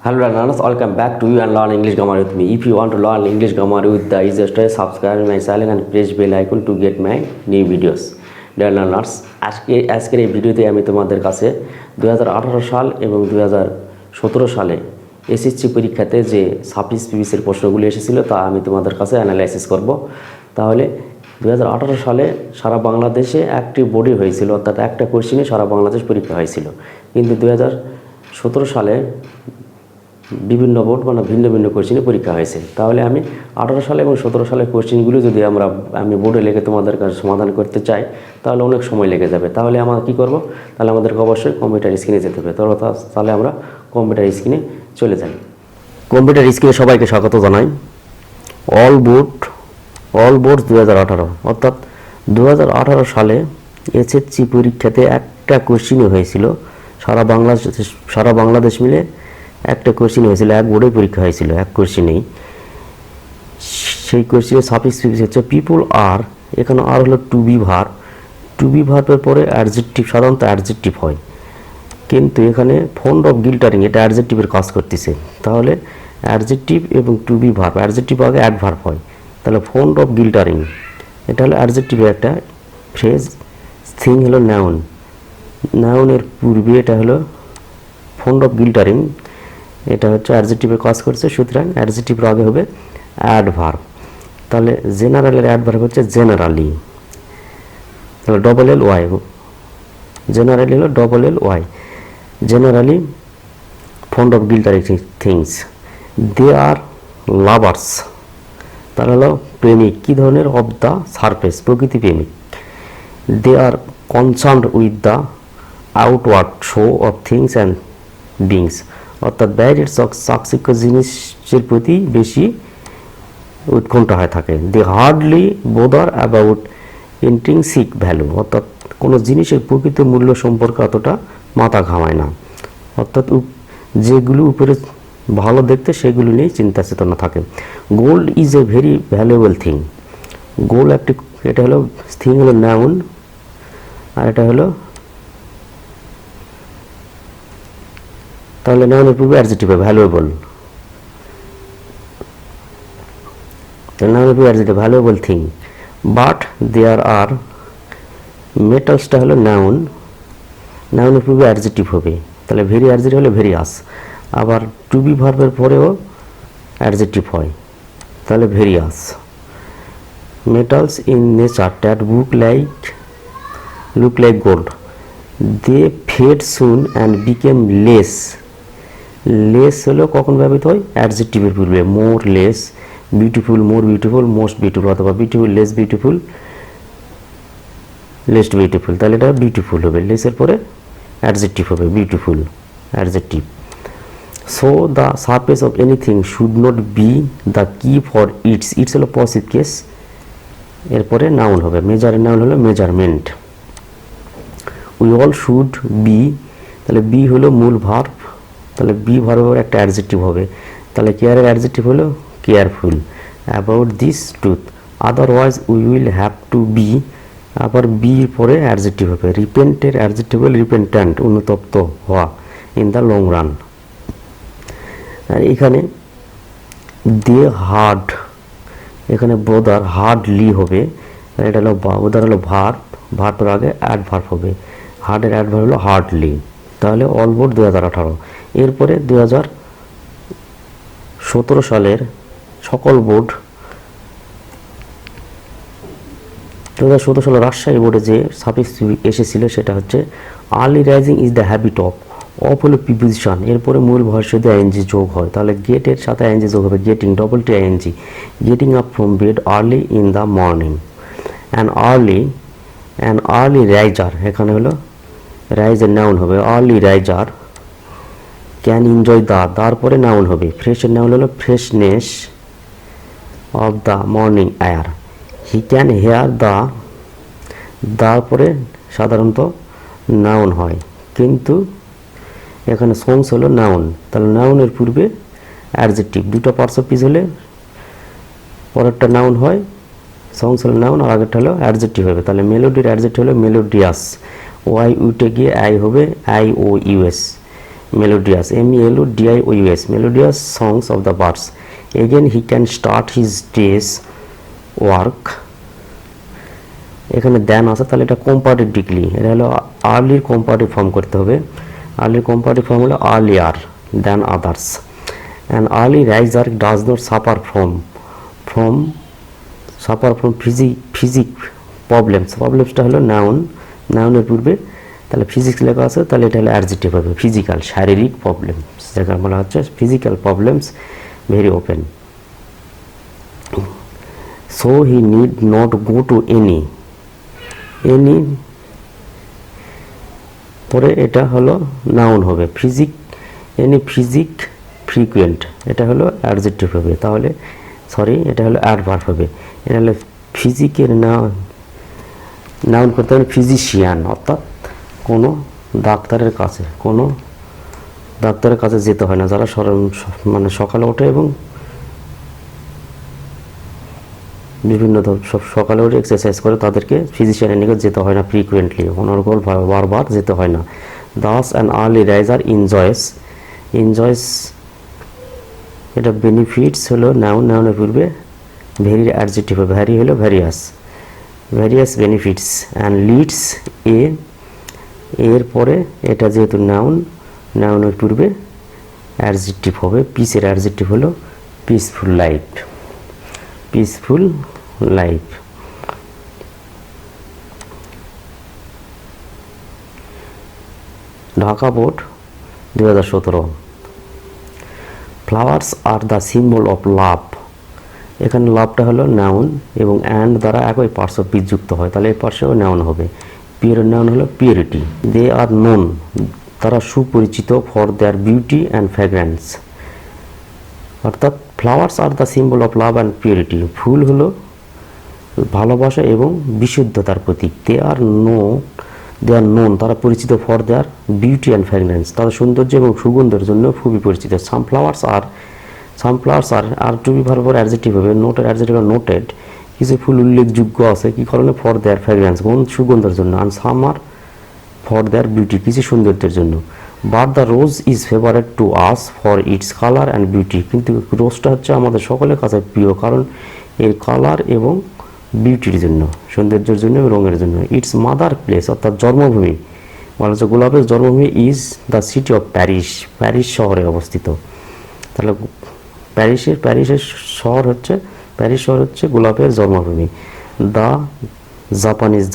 Hello learners, welcome back to you and learn English grammar with me. If you want to learn English grammar with the easiest way, subscribe my channel and press bell icon to get my new videos. Dear learners, আজকের এই ভিডিওতে আমি তোমাদের কাছে 2018 সাল এবং 2017 সালে SSC পরীক্ষাতে যে সাপিস পিবিসির প্রশ্নগুলি এসেছিল তা আমি তোমাদের কাছে অ্যানালাইসিস করব। তাহলে 2018 সালে সারা বাংলাদেশে একটি বোর্ডই হয়েছিল, অর্থাৎ একটা কোশ্চেনে সারা বাংলাদেশ পরীক্ষা হয়েছিল। কিন্তু 2017 সালে বিভিন্ন বোর্ড মানে ভিন্ন ভিন্ন কোশ্চেনে পরীক্ষা হয়েছে। তাহলে আমি 18 সালে এবং 17 সালের কোশ্চেনগুলো যদি আমি বোর্ডে লিখে তোমাদের কাছে সমাধান করতে চাই তাহলে অনেক সময় লেগে যাবে। তাহলে আমরা কী করব? তাহলে আমাদেরকে অবশ্যই কম্পিউটার স্ক্রিনে যেতে হবে। তাহলে আমরা কম্পিউটার স্ক্রিনে চলে যাই। কম্পিউটার স্ক্রিনে সবাইকে স্বাগত জানাই। অল বোর্ড 2018, অর্থাৎ 2018 সালে এসএসসি পরীক্ষাতে একটা কোশ্চেনই হয়েছিল। সারা বাংলাদেশ মিলে একটা কোশ্চেন হয়েছিল, এক বোর্ডে পরীক্ষা হয়েছিল, এক কোশ্চেনেই। সেই কোশ্চেনের সাফিক্স হচ্ছে পিপল আর। এখানে আর হলো টু বি ভার্বের পরে অ্যাডজেক্টিভ, সাধারণত অ্যাডজেক্টিভ হয়, কিন্তু এখানে ফন্ড অফ গিল্টারিং এটা অ্যাডজেক্টিভের কাজ করতেছে। তাহলে অ্যাডজেক্টিভ এবং টু বি ভার্ব, অ্যাডজেক্টিভ আগে অ্যাডভার্ব হয়। তাহলে ফন্ড অফ গিল্টারিং এটা হলো অ্যাডজেক্টিভের একটা ফ্রেজ। থিং হলো নাউনের পূর্বে এটা হলো ফন্ড অফ গিল্টারিং, এটা হচ্ছে অ্যাডজেক্টিভের কাজ করছে, সুতরাং অ্যাডজেক্টিভের আগে হবে অ্যাডভার্ব। তাহলে জেনারেলের অ্যাডভার্ব হচ্ছে জেনারালি, তাহলে ডবল এল ওয়াই, জেনারেলি হলো double L Y. Generally fond of glittering things. They are lovers, তারা হলো প্রেমিক। কী ধরনের? অফ দ্য সারফেস, প্রকৃতি প্রেমিক। They are concerned with the outward show of things and beings, অর্থাৎ বাইরের চাকচিক্য জিনিসের প্রতি বেশি উৎকণ্ঠা হয়ে থাকে। They hardly bother about intrinsic value, অর্থাৎ কোনো জিনিসের প্রকৃত মূল্য সম্পর্কে অতটা মাথা ঘামায় না, অর্থাৎ যেগুলো উপরে ভালো দেখতে সেগুলো নিয়ে চিন্তা চেতনা থাকে। Gold is a very valuable thing. Gold এটা হলো থিং, হলো নাউন, আর এটা হলো, তাহলে নাউনের পূর্বে অ্যাডজেক্টিভ হবে ভ্যালুয়েবল। নাউনের পূর্বে adjective valuable thing. But there are, মেটালসটা হলো নাউনের পূর্বে অ্যাডজেক্টিভ হবে, তাহলে ভেরি অ্যাডজেক্টিভ হলো ভেরিয়াস। আবার টু বি ভার্বের পরেও অ্যাডজেক্টিভ হয়, তাহলে various. Metals in nature that look like gold, they fade soon and became less হলো কখন ব্যবহৃত হয়? অ্যাডজেক্টিভের পূর্বে। More, less, beautiful, more beautiful, most beautiful, অথবা beautiful, less beautiful, least beautiful, তাহলে এটা বিউটিফুল হবে। লেসের পরে অ্যাডজেক্টিভ হবে beautiful, adjective. So the surface of anything should not B the কি ফর ইটস হলো পজিটিভ কেস, এরপরে নাউন হবে। মেজারের নাউন হলো measurement. We all should be, তাহলে বি হলো মূল ভার্ব, তাহলে বি ভার্বের একটা অ্যাডজেক্টিভ হবে, তাহলে কেয়ারের অ্যাডজেক্টিভ হলো careful. About this truth, otherwise we will have to be, আবার বি পরে অ্যাডজেক্টিভ হবে। রিপেন্টের অ্যাডজেক্টিভ হলো রিপেন্ট্যান্ট, অনুতপ্ত হওয়া, ইন দ্য লং রান। আর এখানে দে হার্ড, এখানে বোদার হার্ডলি হবে, এটা হলো বোদার হলো ভার্বের আগে অ্যাডভার্ব হবে, হার্ডের অ্যাডভার্ব হলো হার্ডলি। তাহলে অল বোর্ড 2018। এরপরে 2017 সালের সকল বোর্ড। 2017 সালে রাজশাহী বোর্ডে যে সাফিক্স এসেছিল সেটা হচ্ছে early rising is the habit of হলো প্রিপোজিশন, এরপরে মূল ভয়েস যদি আইএনজি যোগ হয়, তাহলে গেটের সাথে আইএনজি যোগ হবে, getting, double T ING, getting up from bed early in the morning. An early riser, এখানে হলো রাইজের নাউন হবে, আর্লি রাইজার ক্যান এনজয় তারপরে নাউন হবে। ফ্রেশের নাউন হলো freshness of the morning air. He can hear তারপরে সাধারণত নাউন হয়, কিন্তু এখানে সংস হলো নাউন, তাহলে নাউনের পূর্বে অ্যাডজেক্টিভ। দুটো পার্টস অফ স্পিচ হলে পরেরটা নাউন হয়, সংস হলো নাউন, আর আগেরটা হলো অ্যাডজেক্টিভ হবে। তাহলে মেলোডির অ্যাডজেক্টিভ হলো মেলোডিয়াস, ওয়াই উঠে গিয়ে আই হবে IOUS। melodious, melodious, melodious songs of the birds. Again he can start his day's work. এখানে দেন আছে, তাহলে এটা কম্পারেটিভ ডিগ্রি, এটা হলো আর্লির কম্পারেটিভ ফর্ম করতে হবে। আর্লির কম্পারেটিভ ফর্ম হলো earlier than others. And early riser does not suffer from physic problems. প্রবলেমসটা হলো নাউনের পূর্বে, তাহলে ফিজিক্স লেখা আছে, তাহলে এটা হলো অ্যাডজেক্টিভ হবে, ফিজিক্যাল শারীরিক প্রবলেমস, যেটা বলা হচ্ছে physical problems very open. So he need not go to any পরে এটা হলো নাউন হবে, ফিজিক ফ্রিকুয়েন্ট, এটা হলো অ্যাডজেক্টিভ হবে, তাহলে এটা হলো অ্যাডভার্ব হবে। এটা হলো ফিজিকের নাউন করতে হবে ফিজিশিয়ান, অর্থাৎ কোনো ডাক্তারের কাছে যেতে হয় না, যারা মানে সকালে ওঠে এবং বিভিন্ন সকালে উঠে এক্সারসাইজ করে, তাদেরকে ফিজিশিয়ানের নিকট যেতে হয় না ফ্রিকুয়েন্টলি, অনর্গল বারবার যেতে হয় না। Das an early raiser enjoys এটা বেনিফিটস হলো নাউনের পূর্বে ভেরি অ্যাডজেক্টিভ হবে, ভ্যারি হলো ভ্যারিয়াস বেনিফিটস। অ্যান্ড লিডস এর পরে এটা যেহেতু নাউনের পূর্বে অ্যাডজেক্টিভ হবে, পিসের অ্যাডজেক্টিভ হলো peaceful life. Dhaka board 2017। Flowers are the symbol of লাভ। এখানে লাভটা হলো নাউন এবং অ্যান্ড দ্বারা একই পার্টস অফ স্পিচ যুক্ত হয়, তাহলে এই পার্টসেও নাউন হবে। নাউন হলো পিউরিটি। দে আর নোন, তারা সুপরিচিত for their beauty and fragrance. অর্থাৎ flowers are the symbol of love and purity, ফুল হলো ভালোবাসা এবং বিশুদ্ধতার প্রতীক। দে আর নোন, তারা পরিচিত for their beauty and fragrance, তাদের সৌন্দর্য এবং সুগন্ধের জন্য খুবই পরিচিত। Some flowers are to be verb adjective হবে, নোটের অ্যাডজেক্টিভ নোটেড, কিছু ফুল উল্লেখযোগ্য আছে কি কারণে, ফর দেয়ার ফ্র্যাগ্রেন্স সুগন্ধের জন্য, আর সাম আর ফর দেয়ার বিউটি কিছু সৌন্দর্যের জন্য। But the rose is favourite to us for its colour and beauty, কিন্তু রোজটা হচ্ছে আমাদের সকলের কাছে প্রিয়, কারণ এর কালার এবং বিউটির জন্য, সৌন্দর্যের জন্য এবং রঙের জন্য। ইটস মাদার প্লেস, অর্থাৎ জন্মভূমি, বলা হচ্ছে গোলাপের জন্মভূমি is the city of Paris শহরে অবস্থিত। তাহলে প্যারিস শহর হচ্ছে গোলাপের জন্মভূমি। দ্য জাপানিজ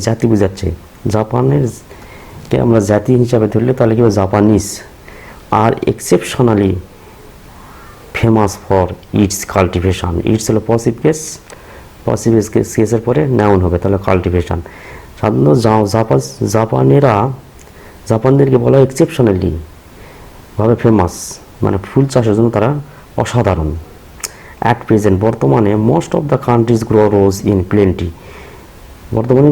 জাতি বোঝাচ্ছে, জাপানেরকে আমরা জাতি হিসাবে ধরলে তাহলে কি হবে জাপানিজ। আর exceptionally famous for its cultivation, its হলো পসিভ কেসের পরে নাউন হবে, তাহলে কাল্টিভেশন। সাধারণত জাপানদেরকে বলা হয় এক্সেপশনালি ভাবে ফেমাস, মানে ফুল চাষের জন্য তারা অসাধারণ। অ্যাট প্রেজেন্ট, বর্তমানে most of the countries grow rose in plenty, বর্তমানে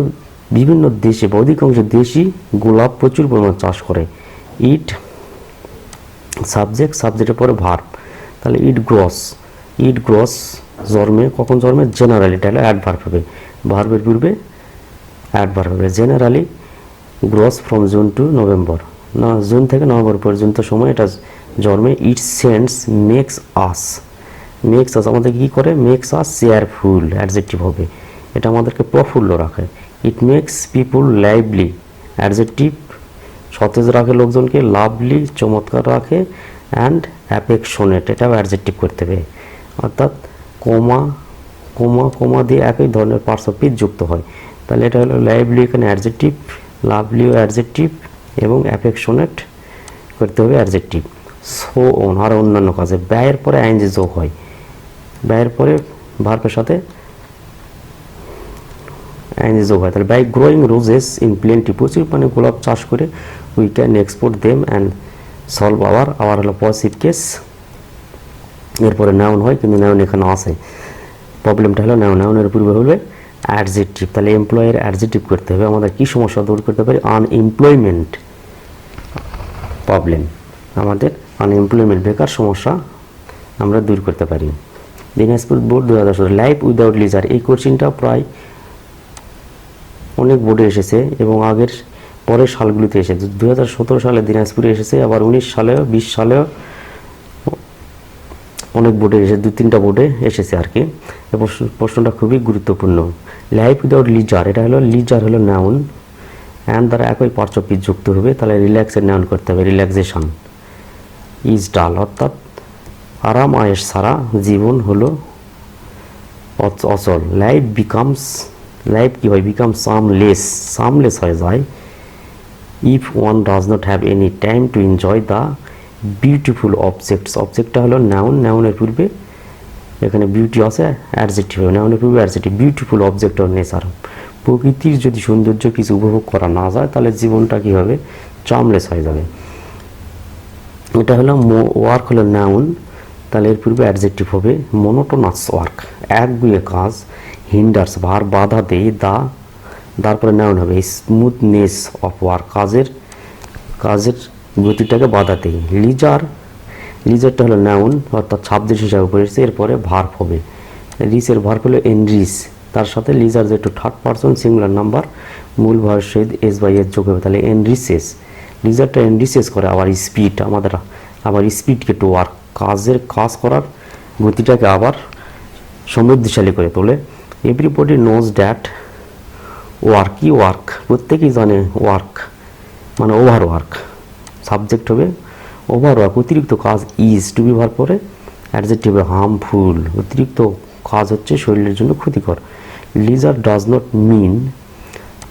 বিভিন্ন দেশে বা অধিকাংশ দেশই গোলাপ প্রচুর পরিমাণ চাষ করে। ইট সাবজেক্টের পরে ভার্ব, তাহলে ইট গ্রোস জন্মে, কখন জন্মে, জেনারেলি, এটা হলো অ্যাডভার্ব হবে, ভার্বের পূর্বে অ্যাডভার্ব হবে। Generally grows from June to November, June থেকে নভেম্বর পর্যন্ত সময় এটা জন্মে। ইট সেন্টস মেক্স আস আমাদের কি করে, মেক্স আস চেয়ারফুল, অ্যাডজেক্টিভ হবে, এটা আমাদেরকে প্রফুল্ল রাখে। It makes people lively, adjective, সতেজ রাখে লোকজনকে, লাভলি চমৎকার রাখে, অ্যান্ড অ্যাফেকশনেট, এটাও অ্যাডজেক্টিভ করতে হবে, অর্থাৎ কোমা দিয়ে একই ধরনের পার্টস অফ স্পিচ যুক্ত হয়, তাহলে এটা হলো লাইভলি এখানে অ্যাডজেক্টিভ, লাভলিও অ্যাডজেক্টিভ এবং অ্যাফেকশনেট করতে হবে অ্যাডজেক্টিভ। সো অন, আর অন্যান্য কাজে ব্যয়ের পরে আইএনজি যোগ হয়, ব্যয়ের পরে ভার্বের সাথে আইএনজি যোগ হয়, তাহলে by growing roses in plenty, প্রচুর মানে গোলাপ চাষ করে we can export them and solve our হলো পজিটিভ কেস, এরপরে নাউন হয় কিন্তু নাউন এখানে আসে, প্রবলেমটা হলো নাউনের পূর্বে হলে অ্যাডজেক্টিভ, তাহলে এমপ্লয়ের অ্যাডজেক্টিভ করতে হবে। আমাদের কি সমস্যা দূর করতে পারি, আনএমপ্লয়মেন্ট প্রবলেম, আমাদের আনএমপ্লয়মেন্ট বেকার সমস্যা আমরা দূর করতে পারি। দিনাজপুর বোর্ড 2017, লাইফ উইদাউট লিজার, এই কোশ্চেনটা প্রায় অনেক বোর্ডে এসেছে এবং আগের পরের সালগুলিতে এসেছে। 2017 সালে দিনাজপুরে এসেছে, আবার 19 সালেও 20 সালেও অনেক বোর্ডে এসে 2-3টা বোর্ডে এসেছে আর কি। এবং প্রশ্নটা খুবই গুরুত্বপূর্ণ। লাইফ উইদাউট লিজার, এটা হলো লিজার হলো নাউন, অ্যান্ড দ্বারা একই পার্টস অফ স্পিচ যুক্ত হবে, তাহলে রিল্যাক্সের নাউন করতে হবে রিল্যাক্সেশন। ইজ ডাল অর্থাৎ আরাম আয়েশ ছাড়া জীবন হলো অচল। লাইফ বিকামস, লাইফ কি হয়, বিকাম সামলেস হয়ে যায় if one does not have any time to enjoy the beautiful objects. অবজেক্টটা হলো নাউন, নাউনের পূর্বে এখানে বিউটি আছে, অ্যাডজেক্টিভ হবে, নাউনের পূর্বে adjective. Beautiful object or nature, প্রকৃতির যদি সৌন্দর্য কিছু উপভোগ করা না যায় তাহলে জীবনটা কী হবে, চার্মলেস হয়ে যাবে। এটা হলো ওয়ার্ক হলো নাউন, তাহলে এর পূর্বে অ্যাডজেক্টিভ হবে মনোটোনাস ওয়ার্ক, একগুয়ে কাজ। হিন্ডার্স ভার বাধা দেয়, তারপরে নাউন হবে স্মুথনেস অফ ওয়ার্ক, কাজের গতিটাকে বাধা দেয়। লিজারটা হলো নাউন অর্থাৎ সাবজেক্ট হিসাবে পড়েছে, এরপরে ভার্ব হবে। রিচের ভার্ব হলো এনরিচ, তার সাথে লিজার যেহেতু থার্ড পারসন সিঙ্গুলার নাম্বার, মূল ভার্বের সহিত এস বাই এস যোগ হবে, তাহলে এনরিচেস। লিজারটা এনরিচেস করে, আবার স্পিড আমাদের আবার স্পিডকে টু ওয়ার্ক, কাজ করার গতিটাকে আবার সমৃদ্ধিশালী করে তোলে। এভরিবডি নোজ দ্যাট ওয়ার্ক, প্রত্যেকেই জানে ওয়ার্ক মানে ওভার ওয়ার্ক, সাবজেক্ট হবে ওভার ওয়ার্ক, অতিরিক্ত কাজ। ইজ টু বি ভার্ব পরে অ্যাডজেক্টিভ হবে হার্মফুল, অতিরিক্ত কাজ হচ্ছে শরীরের জন্য ক্ষতিকর। লিজার ডাজ নট মিন,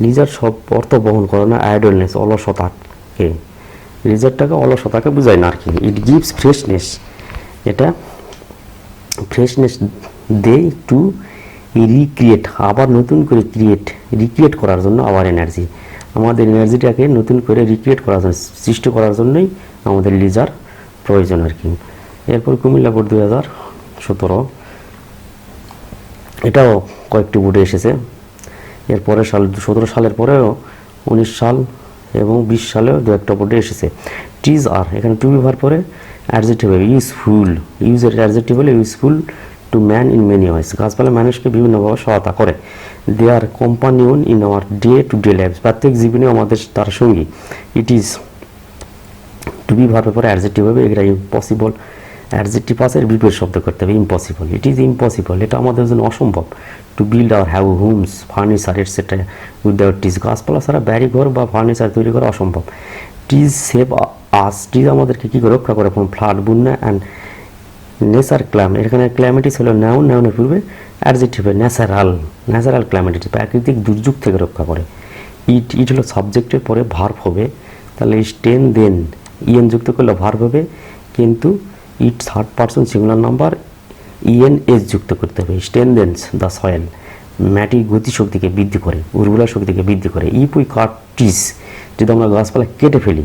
লিজার সব অর্থ বহন করে না আইডলনেস, অলসতাকে, লিজারটাকে অলসতাকে বোঝায় না আর কি। ইট গিভস ফ্রেশনেস, এটা ফ্রেশনেস দেয় টু রিক্রিয়েট, আবার নতুন করে রিক্রিয়েট করার জন্য আবার এনার্জি, আমাদের এনার্জিটাকে নতুন করে রিক্রিয়েট করার জন্য, সৃষ্টি করার জন্যই আমাদের লিজার প্রয়োজন আর কি। এরপর কুমিল্লা বোর্ড 2017, এটাও কয়েকটি বোর্ডে এসেছে। এরপরে 17 সালের পরেও 19 সাল এবং 20 সালেও দু একটা বোর্ডে এসেছে। ট্রিজ আর, এখানে টু বি ভার্ব পরে অ্যাডজেক্টিভ হবে ইউজফুল, ইউজের অ্যাডজেক্টিভ হলে useful to man in many ways, গাছপালা মানুষকে বিভিন্নভাবে সহায়তা করে। They are companion in our day to day life, প্রত্যেক জীবনে আমাদের তার সঙ্গী। ইট ইজ টু বি ভার্বের পরে অ্যাডজেক্টিভ হবে, এটা ইম্পসিবল, অ্যাডজেক্টিভ আছে বিপরীত শব্দ করতে হবে ইম্পসিবল। ইট ইজ ইম্পসিবল, এটা আমাদের জন্য অসম্ভব। To build our have homes furniture etcetera without trees, গাছপালা ছাড়া বাড়ি ঘর বা ফার্নিচার তৈরি করা অসম্ভব। ট্রিজ সেভ আস, ট্রিজ আমাদেরকে কী করে রক্ষা করে ফ্রম ফ্লাড, বন্যা। অ্যান্ড নেচার ক্লাইমেট, এখানে ক্লাইমেটিস হলো নাউন, নাউনের পূর্বে অ্যাডজেক্টিভ ন্যাচারাল ক্লাইমেটিস, প্রাকৃতিক দুর্যোগ থেকে রক্ষা করে। ইট হলো সাবজেক্টের পরে ভার্ব হবে, তাহলে স্টেন দেন ইএন যুক্ত করলে ভার্ব হবে, কিন্তু it third person singular number, EN S যুক্ত করতে হবে। স্টেন দেন্স দ্য সয়েল, মাটির গতিশক্তিকে বৃদ্ধি করে, উর্বরা শক্তিকে বৃদ্ধি করে। ইফ উই কাট ট্রিজ, যদি আমরা গাছপালা কেটে ফেলি,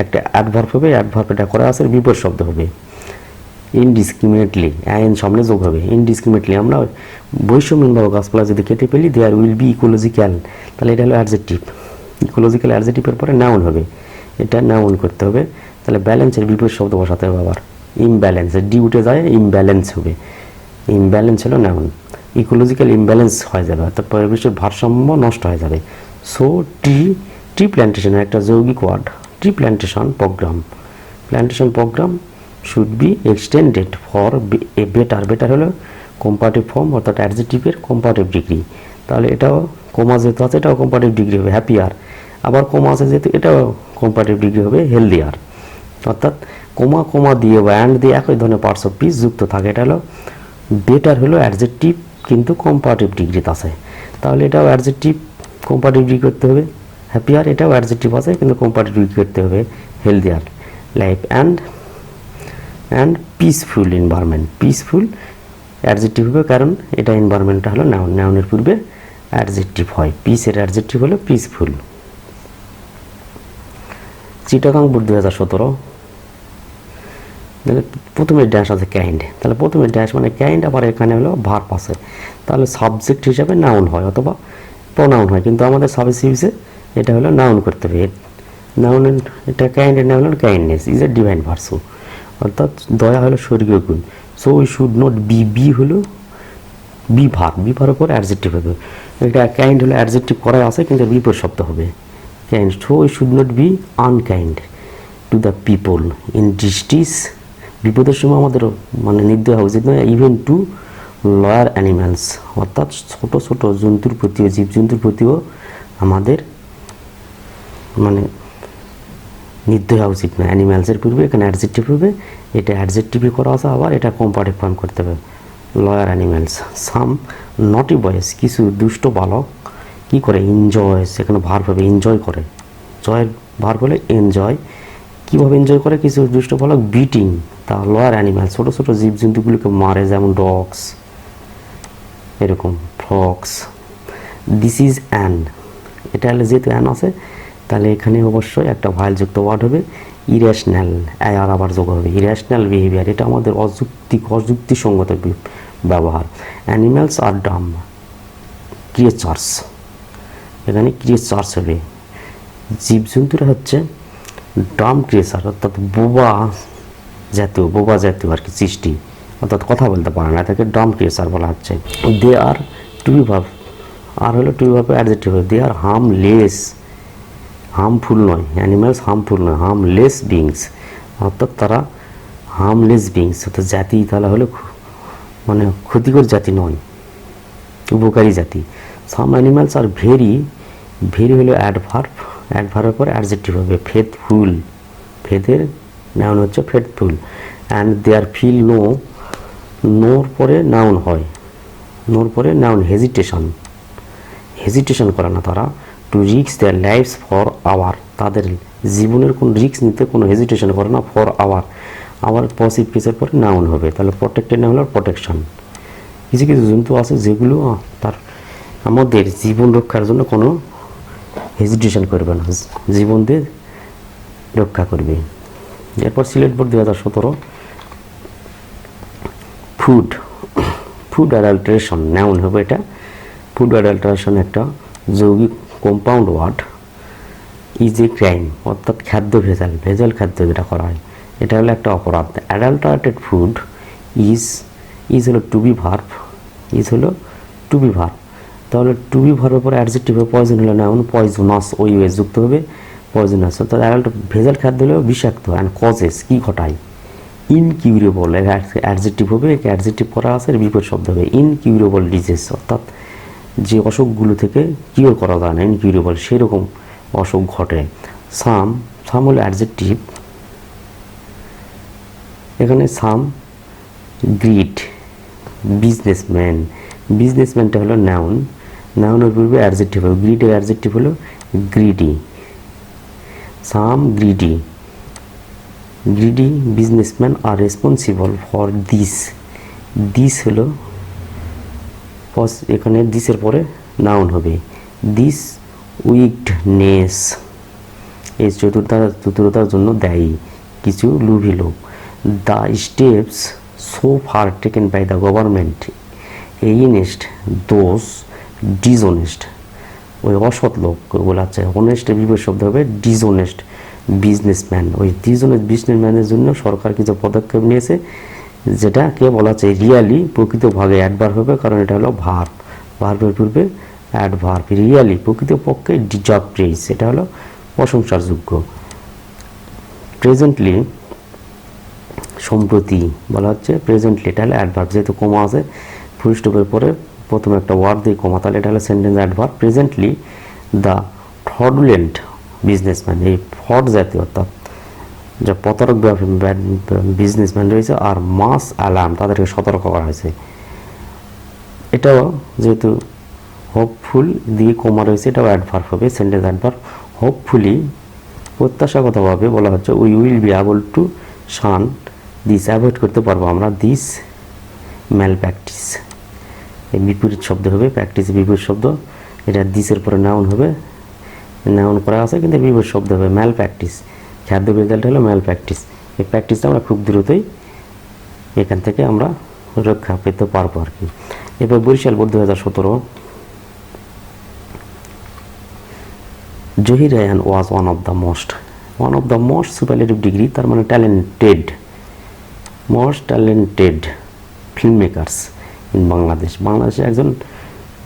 একটা অ্যাডভার্ব হবে, অ্যাডভার্ব এটা করা আছে বিপরীত শব্দ হবে। ইনডিসক্রিমিনেটলি, আইন সামনে যোগ হবে। ইনডিসক্রিমিনেটলি, আমরা বৈষম্যহীনভাবে গাছপালা যদি কেটে ফেলি, দেয়ার উইল বি ইকোলজিক্যাল, তাহলে এটা হলো অ্যাডজেক্টিভ। ইকোলজিক্যাল অ্যাডজেক্টিভের পরে নাউন হবে, এটা নাউন করতে হবে। তাহলে ব্যালেন্সের বিপরীত শব্দ বসাতে হবে আবার, ইমব্যালেন্স, ডি উঠে যায় ইমব্যালেন্স হবে, ইমব্যালেন্স হলো নাউন। ইকোলজিক্যাল ইমব্যালেন্স হয়ে যাবে, অর্থাৎ পরিবেশের ভারসাম্য নষ্ট হয়ে যাবে। সো ট্রি প্ল্যান্টেশনের একটা যৌগিক word, tree plantation program should be extended for a better হলো কম্পারেটিভ ফর্ম, অর্থাৎ অ্যাডজেক্টিভের কম্পারেটিভ ডিগ্রি। তাহলে এটাও কমা যেহেতু আছে, এটাও কম্পারেটিভ ডিগ্রি হবে হ্যাপিয়ার, আবার কমা আছে যেহেতু এটাও কম্পারেটিভ ডিগ্রি হবে হেলদিয়ার। অর্থাৎ কমা দিয়ে বা অ্যান্ড দিয়ে একই ধরনের পার্টস অফ স্পিচ যুক্ত থাকে। এটা হলো বেটার হলো অ্যাডজেক্টিভ কিন্তু কম্পারেটিভ ডিগ্রিতে আছে, তাহলে এটাও অ্যাডজেক্টিভ কম্পারেটিভ ডিগ্রি করতে হবে। হ্যাপিয়ার, এটাও অ্যাডজেক্টিভ আছে কিন্তু কম্পারেটিভ ডিগ্রি করতে হবে healthier. Life and peaceful environment, peaceful adjective হবে কারণ এটা এনভায়রনমেন্টটা হলো নাউন, নাউনের পূর্বে অ্যাডজেক্টিভ হয়। পিসের অ্যাডজেক্টিভ হলো পিসফুল। চিটাগাং বোর্ড 2017, প্রথমে ড্যাশ আছে কাইন্ড, তাহলে প্রথমে ড্যাশ মানে কাইন্ড, আবার এখানে হলো ভার্ব আছে, তাহলে সাবজেক্ট হিসাবে নাউন হয় অথবা প্রোনাউন হয়, কিন্তু আমাদের সাবজেক্টিভে এটা হলো নাউন করতে হবে। নাউন, এটা কাইন্ডের নাউন হলো kindness is a divine virtue, অর্থাৎ দয়া হলো স্বর্গীয় গুণ। So we should not be হলো বি ভার্ব উপর অ্যাডজেক্টিভ হবে। এটা কাইন্ড হলো অ্যাডজেক্টিভ করা আছে কিন্তু বিপরীত শব্দ হবে, kind, so we should not be unkind to the people in distress. বিপদের সময় আমাদের মানে নির্দয় হওয়া উচিত নয়, ইভেন টু লয়ার অ্যানিম্যালস, অর্থাৎ ছোট ছোট জন্তুর প্রতিও, জীবজন্তুর প্রতিও আমাদের মানে নির্দয় হওয়া উচিত নয়। অ্যানিম্যালসের পূর্বে এখানে অ্যাডজেক্টিভ হবে, এটা অ্যাডজেক্টিভই করা আছে, আবার এটা কম্পারেটিভ ফর্ম করতে হবে, লয়ার অ্যানিম্যালস। সাম নটি বয়েস, কিছু দুষ্ট বালক কি করে, এনজয়স, এখানে ভার্ব হবে এনজয় করে, জয়ের ভার্ব হলে এনজয়। কীভাবে এনজয় করে কিছু দুষ্ট বালক, বিটিং তা লয়ার অ্যানিম্যাল, ছোটো ছোটো জীবজন্তুগুলোকে মারে, যেমন ডগস এরকম, ফ্রক্স। দিস ইজ অ্যান, এটা হলে যেহেতু অ্যান আছে তাহলে এখানে অবশ্যই একটা ভাইলযুক্ত ওয়ার্ড হবে, ইরেশনাল, আর আবার যোগ হবে, ইরেশনাল বিহেভিয়ার, এটা আমাদের অযুক্তিসঙ্গত ব্যবহার। অ্যানিম্যালস আর ডাম ক্রিয়েচার্স, এখানে ক্রিয়েচার্স হবে, জীবজন্তুরা হচ্ছে ডাম ক্রিয়েচার, অর্থাৎ বোবা জাতীয় আর কি সৃষ্টি, অর্থাৎ কথা বলতে পারে না, তাকে ডাম ক্রিয়েচার বলা হচ্ছে। দে আর টু বি ভার্ব, আর হলো টু বি ভার্ব অ্যাডজেক্টিভ হবে, দে আর হার্মলেস, হার্মফুল নয়, অ্যানিম্যালস হার্মফুল নয়, হার্মলেস বিংস, অর্থাৎ তারা হার্মলেস বিংস, অর্থাৎ জাতি তাহলে হলো মানে ক্ষতিকর জাতি নয়, উপকারী জাতি। সাম অ্যানিম্যালস আর ভেরি হলো অ্যাডভার্বের পরে অ্যাডজেক্টিভ হবে, ফেথফুল, ফেথের নাউন হচ্ছে ফেথফুল। অ্যান্ড দেয়ার ফিল নোর পরে নাউন হয়, নোর পরে নাউন, হেজিটেশন করে না তারা, to risk their lives for our, তাদের জীবনের কোনো রিস্ক নিতে কোনো হেজিটেশন করে না, ফর আওয়ার পসিভ কেসের পরে নাউন হবে, তাহলে প্রোটেক্টেড নাউন হলো প্রোটেকশন। কিছু কিছু জন্তু আছে যেগুলো তার আমাদের জীবন রক্ষার জন্য কোনো হেজিটেশন করবে না, জীবন দিয়ে রক্ষা করবে। এরপর Sylhet board 2017, food adulteration, noun হবে এটা, ফুড অ্যাডাল্টারেশন একটা যৌগিক compound word, is a crime, অর্থাৎ খাদ্য ভেজাল খাদ্য যেটা করা হয়, এটা হলো একটা অপরাধ। অ্যাডাল্টারেটেড ফুড ইজ হলো টু বি ভার্ব, তাহলে টু বি ভার্বের পরে অ্যাডজেক্টিভ হবে, পয়জন হলো নাউন, পয়জনাস ওই ওয়ে যুক্ত হবে, পয়জনাস, অর্থাৎ ভেজাল খাদ্য হলো বিষাক্ত, অ্যান্ড কজেস কি ঘটায়, ইনকিউরেবল, অ্যাডজেক্টিভ হবে, অ্যাডজেক্টিভ করা আছে, বিপরীত শব্দ হবে ইনকিউরেবল ডিজিজ, অর্থাৎ যে অসুখগুলো থেকে কিওর করা যায় না, ইনকিউরেবল সেরকম অসুখ ঘটে। সাম হলো অ্যাডজেক্টিভ, এখানে সাম গ্রিড, বিজনেসম্যানটা হলো নাউনের পূর্বে অ্যাডজেক্টিভ হবে, গ্রিডের অ্যাডজেক্টিভ হলো greedy, some greedy businessman are responsible for this হলো এখানে দিসের পরে নাউন হবে, দিস উইকডনেস, এই চতুরতার জন্য দায়ী কিছু লোভী লোক। The steps so far taken by the government against those dishonest, ওই অসৎ লোক বলাচ্ছে, অনেস্টের বিপরীত শব্দ হবে ডিসঅনেস্ট বিজনেসম্যান, ওই ডিসঅনেস্ট বিজনেসম্যানের জন্য সরকার কিছু পদক্ষেপ নিয়েছে, যেটাকে বলা হচ্ছে রিয়ালি, প্রকৃতভাবে অ্যাডভার্ব হবে, কারণ এটা হলো ভার্বের পূর্বে অ্যাডভার্ব, রিয়ালি প্রকৃতপক্ষে ডিজার্ভ প্রেইজ, এটা হলো প্রশংসার যোগ্য। প্রেজেন্টলি সম্প্রতি বলা হচ্ছে, প্রেজেন্টলি এটা হলো অ্যাডভার্ব, যেহেতু কমা আছে ফুল স্টপের পরে প্রথমে একটা ওয়ার্ড দিয়ে কমা, তাহলে এটা হলো sentence adverb. Presently the fraudulent businessman, এই ফ্রড জাতীয় অর্থাৎ যা প্রতারক বিজনেসম্যান রয়েছে, আর মাস অ্যালার্ম তাদেরকে সতর্ক করা হয়েছে, এটাও যেহেতু হোপফুল দিয়ে কমা রয়েছে, এটাও অ্যাডভার্ব হবে, সেন্টেন্স অ্যাডভার্ব। হোপফুলি প্রত্যাশাগতভাবে বলা হচ্ছে, we will be able to shun this, avoid করতে পারবো আমরা দিস ম্যাল প্র্যাকটিস, এই বিপরীত শব্দ হবে, প্র্যাকটিসের বিপরীত শব্দ, এটা দিসের পরে নাউন হবে, নাউন করা আছে কিন্তু বিপরীত শব্দ হবে ম্যাল প্র্যাকটিস, খাদ্য রেজাল্ট হলো ম্যাল প্র্যাকটিস। এই প্র্যাকটিসটা আমরা খুব দ্রুতই এখান থেকে আমরা রক্ষা পেতে পারবো আর কি। এবার Barishal board 2017, Zahir Raihan was one of the most superlative degree, তার মানে most talented film makers in বাংলাদেশে একজন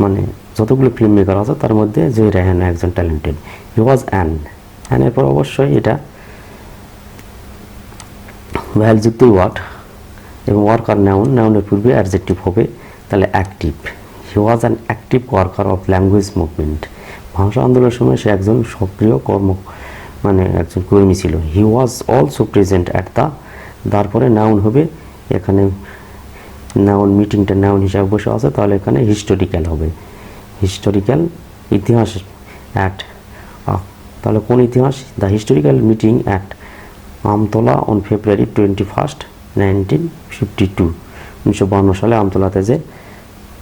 মানে যতগুলো ফিল্ম মেকার আছে তার মধ্যে জয় রেহানা একজন ট্যালেন্টেড। হি ওয়াজ অ্যানের পর অবশ্যই এটা ভ্যালযুক্ত ওয়ার্ড এবং ওয়ার্কার নাউনের পূর্বে অ্যাডজেক্টিভ হবে, তাহলে active. He was an active worker of language movement. ভাষা আন্দোলনের সময় সে একজন সক্রিয় একজন কর্মী ছিল। He was also present at the, তারপরে নাউন হবে, এখানে নাউন মিটিংটা নাউন হিসাবে বসে আছে, তাহলে এখানে হিস্টোরিক্যাল হবে। হিস্টোরিক্যাল ইতিহাস অ্যাট, তাহলে কোন ইতিহাস? The historical meeting at Amtala on February 21, 1952। 1952 সালে আমতলাতে যে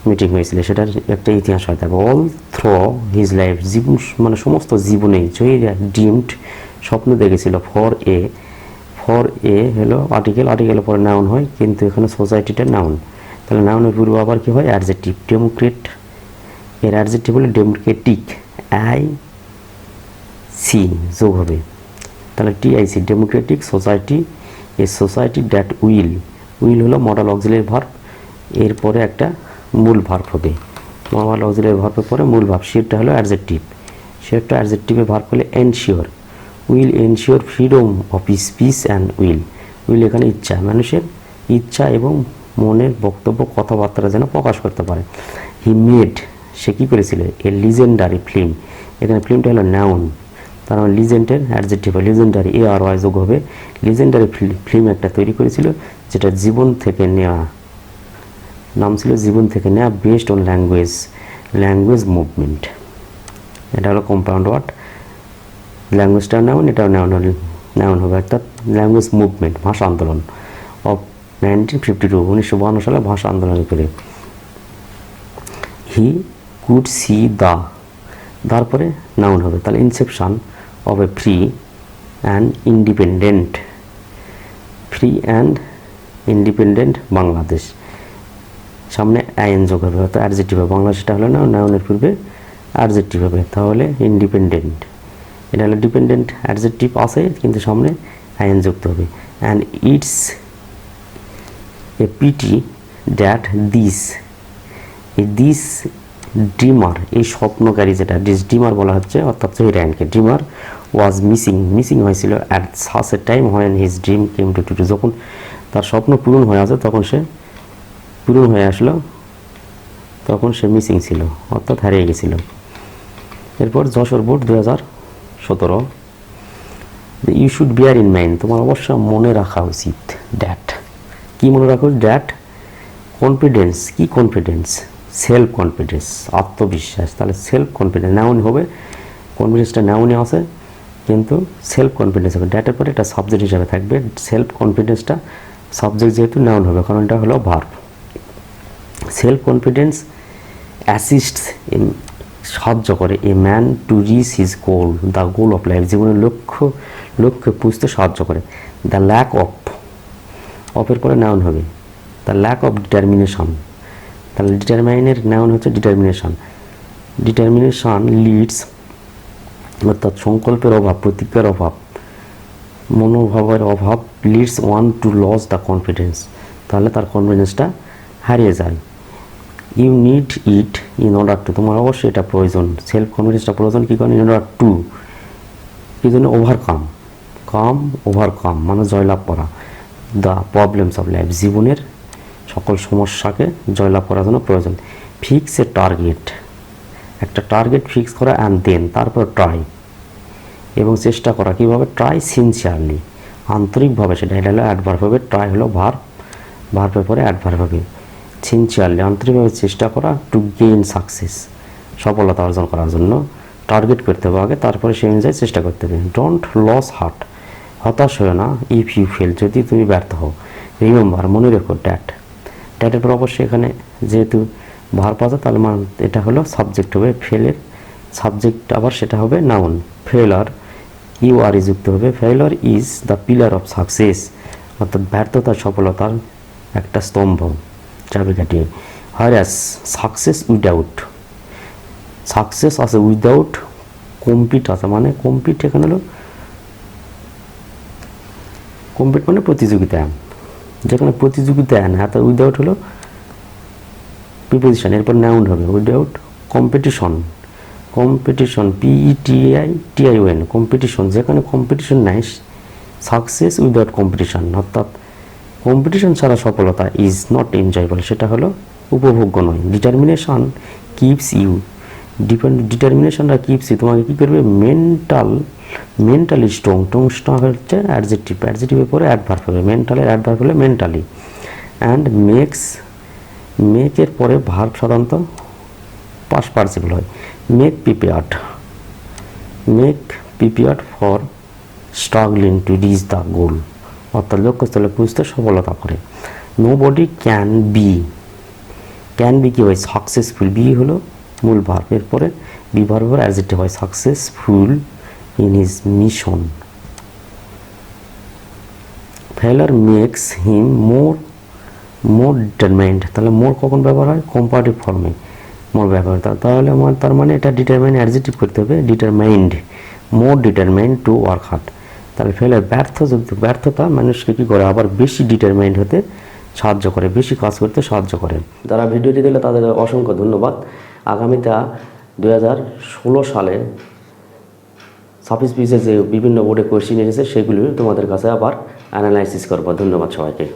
মিটিং হয়েছিল সেটার একটা ইতিহাস হয়। তারপর অল থ্রু হিজ লাইফ, জীবন মানে সমস্ত জীবনেই জয়ী ডিমড স্বপ্ন দেখেছিল। ফর এ হলো আর্টিকেলের পরে নাউন হয়, কিন্তু এখানে সোসাইটিটা নাউন, তাহলে নাউনের পূর্বে আবার কি হয়? অ্যাডজেক্টিভ। ডেমোক্রেট এর অ্যাডজেক্টিভ হলো ডেমোক্রেটিক, সি যোগ হবে, তাহলে TIC Democratic society. A society that will হলো মডাল অক্সিলারি ভার্ব, এরপরে একটা মূল ভার্ব হবে। মডাল অক্সিলারি ভার্বের পরে মূল ভার্ব, সেটা হলো অ্যাডজেক্টিভ। সেটা অ্যাডজেক্টিভের ভার্ব হলে ensure. Will ensure freedom of speech and will এখানে ইচ্ছা, মানুষের ইচ্ছা এবং মনের বক্তব্য কথাবার্তা যেন প্রকাশ করতে পারে। হি মেড, সে কী করেছিল? এ লিজেন্ডারি ফিল্ম, এখানে ফিল্মটা হলো নাউন, তার মানে লিজেন্ডের অ্যাডজেক্টিভ লিজেন্ডারি, ARY যোগ হবে। লিজেন্ডারি ফিল্ম একটা তৈরি করেছিল, যেটা জীবন থেকে নেওয়া, নাম ছিল জীবন থেকে নেওয়া, বেসড অন ল্যাঙ্গুয়েজ মুভমেন্ট। এটা হলো কম্পাউন্ড ওয়ার্ড, ল্যাঙ্গুয়েজটা নাউন, এটাও নাউন হবে, অর্থাৎ ল্যাঙ্গুয়েজ মুভমেন্ট ভাষা আন্দোলন অফ 1952, 1952 সালে ভাষা আন্দোলন করে। হি কুড সি দ্য, তারপরে নাউন হবে, তাহলে Inception of A free and independent Bangladesh, সামনে আইএন যোগ হবে, অর্থাৎ অ্যাডজেক্টিভ হবে। বাংলাদেশটা হলো নাউনের পূর্বে অ্যাডজেক্টিভ হবে, তাহলে ইন্ডিপেন্ডেন্ট, এটা হলো ডিপেন্ডেন্ট অ্যাডজেক্টিভ আছে কিন্তু সামনে আইএন যুক্ত হবে। And it's a pity that this dreamer, এই স্বপ্নকারী যেটা ড্রিমার বলা হচ্ছে, অর্থাৎ জহিরানকে, ড্রিমার ওয়াজ মিসিং হয়েছিল at such a time when his dream came to যখন তার স্বপ্ন পূরণ হয়ে আছে, তখন সে পূরণ হয়ে আসলো, তখন সে মিসিং ছিল, অর্থাৎ হারিয়ে গেছিল। এরপর Jessore board 2017, you should bear in mind, তোমার অবশ্যই মনে রাখা উচিত, দ্যাট, কি মনে রাখো? দ্যাট কনফিডেন্স, কি কনফিডেন্স? সেলফ কনফিডেন্স, আত্মবিশ্বাস, তাহলে সেলফ কনফিডেন্স নাউন হবে, কনফিডেন্সটা নাউনে আছে কিন্তু সেলফ কনফিডেন্স হবে, ড্যাটের পরে এটা সাবজেক্ট হিসাবে থাকবে, সেলফ কনফিডেন্সটা সাবজেক্ট যেহেতু নাউন হবে, কারণ এটা হলো ভার্ব। সেলফ কনফিডেন্স অ্যাসিস্টস, সাহায্য করে, a man to reach his goal, the goal of life, জীবনের লক্ষ্যে পুষতে সাহায্য করে। দ্য ল্যাক অফের পরে নাউন হবে, দ্য ল্যাক অফ ডিটারমিনেশন, তাহলে ডিটারমাইনের নাউন হচ্ছে ডিটারমিনেশন লিডস, অর্থাৎ সংকল্পের অভাব, প্রতিজ্ঞার অভাব, মনোভাবের অভাব, leads one to lose the confidence, তাহলে তার কনফিডেন্সটা হারিয়ে যায়। You need it in order to, তোমার অবশ্যই এটা প্রয়োজন, সেলফ কনফিডেন্সটা প্রয়োজন কী কারণে? ইন অর্ডার টু, কী জন্য? ওভারকাম মানে জয়লাভ করা, দ্য প্রবলেমস অফ লাইফ, জীবনের সকল সমস্যাকে জয়লাভ করার জন্য প্রয়োজন। ফিক্স এ টার্গেট, একটা টার্গেট ফিক্স করা, অ্যান্ড দেন তারপর ট্রাই, এবং চেষ্টা করা, কীভাবে? ট্রাই সিনসিয়ারলি, আন্তরিকভাবে, সেটা এটা হলো অ্যাডভার্ব হবে, ট্রাই হলো ভার্বের পরে অ্যাডভার্ব হবে। সিনসিয়ারলি আন্তরিকভাবে চেষ্টা করা, টু গেইন সাকসেস, সফলতা অর্জন করার জন্য টার্গেট করতে হবে আগে, তারপরে সেই অনুযায়ী চেষ্টা করতে হবে। ডোন্ট লস হার্ট, হতাশ হও না, ইফ ইউ ফেল, যদি তুমি ব্যর্থ হও। রিমেম্বার, মনে রেখো, ড্যাটের পর অবশ্যই এখানে যেহেতু ভার্ব আছে, তাহলে এটা হলো সাবজেক্ট হবে, ফেলের সাবজেক্ট আবার সেটা হবে নাউন। ফেলার ইউআর যুক্ত হবে, ফেলার is the pillar of success, অর্থাৎ ব্যর্থতা সফলতার একটা স্তম্ভ, চাবিকাঠি। হারাস সাকসেস আছে উইদাউট, কম্পিট আছে, মানে কম্পিট এখানে হলো কম্পিট মানে প্রতিযোগিতা, যেখানে প্রতিযোগিতা না, তার উইদাউট হলো প্রিপোজিশন, এরপর নাউন হবে without competition, competition PETITION, competition, যেখানে কম্পিটিশন নাই, সাকসেস উইদাউট কম্পিটিশন, অর্থাৎ কম্পিটিশন ছাড়া সফলতা ইজ নট এনজয়েবল, সেটা হলো উপভোগ্য নয়। ডিটারমিনেশন কিপস ইউ, ডিটারমিনেশনটা কিপস ইউ, তোমাকে কী করবে, মেন্টালি স্ট্রং, স্ট্রং হচ্ছে অ্যাডজেক্টিভ, অ্যাডজেক্টিভের পরে অ্যাডভার্ব হবে, মেন্টালের অ্যাডভার্ব হলে মেন্টালি, অ্যান্ড মেকের পরে ভার্ব সাধারণত পাস্ট পার্টিসিপল হয়। Make prepared for struggling to reach the goal, অর্থাৎ লক্ষ্যস্থলে পৌঁছতে সফলতা করে। নোবডি ক্যান বি কী হয়, সাকসেসফুল, বি হলো মূল ভার্ব, এরপরে বি ভার্বের অ্যাডজেক্টিভ হয় সাকসেসফুল ইন হিজ মিশন। ফেলার মেক্স হিম মোর ডিটারমাইন্ড, তাহলে মোর কখন ব্যবহার হয়, কম্পারেটিভ ফর্মে মোর ব্যবহার, তাহলে আমার তার মানে এটা ডিটারমাইন্ড অ্যাডজেক্টিভ করতে হবে, মোর ডিটারমাইন্ড টু ওয়ার্ক হার্ড। তাহলে ফেলার ব্যর্থতা মানুষকে কী করে, আবার বেশি ডিটারমাইন্ড হতে সাহায্য করে, বেশি কাজ করতে সাহায্য করে। যারা ভিডিওটি দিলে তাদের অসংখ্য ধন্যবাদ। আগামীতে 2016 সালে সাপিস পিসে যে বিভিন্ন বোর্ডে কোয়েশ্চেন এসেছে সেগুলি তোমাদের কাছে আবার অ্যানালাইসিস করবো। ধন্যবাদ সবাইকে।